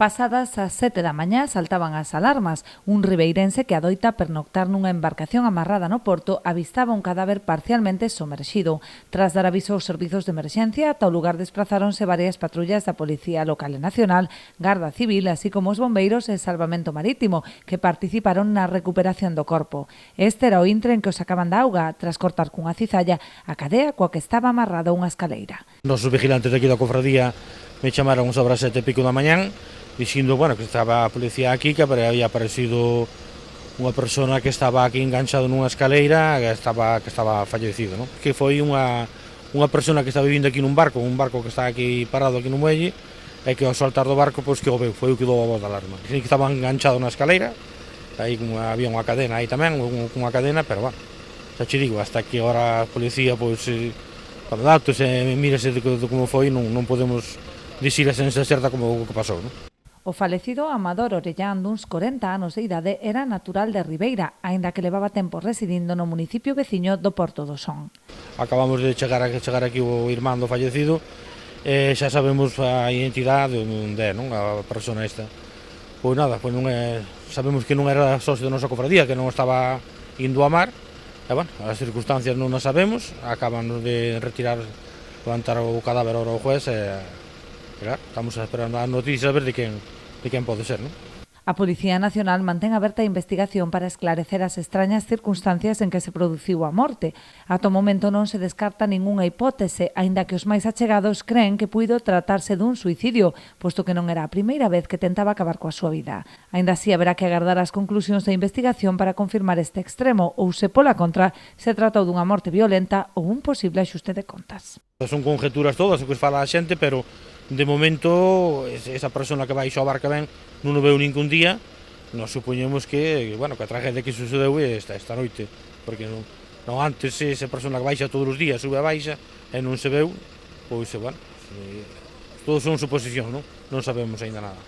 Pasadas as 7 da mañá saltaban as alarmas. Un ribeirense que adoita pernoctar nunha embarcación amarrada no porto avistaba un cadáver parcialmente somerxido. Tras dar aviso aos servizos de emerxencia, ata o lugar desprazáronse varias patrullas da Policía Local e Nacional, Garda Civil, así como os bombeiros e Salvamento Marítimo, que participaron na recuperación do corpo. Este era o intre en que os sacaban da auga, tras cortar cunha cizalla a cadea coa que estaba amarrada unha escaleira. Nos vigilantes daqui da cofradía me chamaron sobre as 7:30 da mañán, dicindo, que estaba a policía aquí, que había aparecido unha persona que estaba aquí enganchado nunha escaleira, que estaba fallecido, non? Que foi unha persona que estaba vivindo aquí un barco que está aquí parado aquí no muelle, e que ao saltar do barco, pois que o veu, foi o que dou a voz de alarma. Que estaba enganchado na escaleira, aí había unha cadena aí tamén, unha cadena, pero xa che digo, hasta que agora a policía, pois, para datos e mírase de como foi, non podemos dicir a sensa certa como o que pasou, non? O falecido Amador Orellán, duns 40 anos de idade, era natural de Ribeira, aínda que levaba tempo residindo no municipio veciño do Porto do Son. Acabamos de chegar aquí o irmán do fallecido, e xa sabemos a identidade onde é, non? A persona esta. Pois nada, sabemos que non era socio da nosa cofradía, que non estaba indo a mar, e as circunstancias non as sabemos, acaban de levantar o cadáver ao juez, e claro, estamos esperando as noticias a ver de quen pode ser, non? A Policía Nacional mantén aberta a investigación para esclarecer as extrañas circunstancias en que se produciu a morte. Ata o momento non se descarta ningunha hipótese, aínda que os máis achegados creen que puido tratarse dun suicidio, posto que non era a primeira vez que tentaba acabar coa súa vida. Aínda así, haberá que agardar as conclusións da investigación para confirmar este extremo, ou se pola contra se tratou dunha morte violenta ou un posible axuste de contas. Son conjeturas todas o que fala a xente, pero de momento esa persona que vai ao barco ben non o veu ningún día. Nos supoñemos que a tragedia que sucedeu esta noite, porque non antes esa persona que baixa todos os días sube a baixa e non se veu, pois todos son suposicións, non sabemos aínda nada.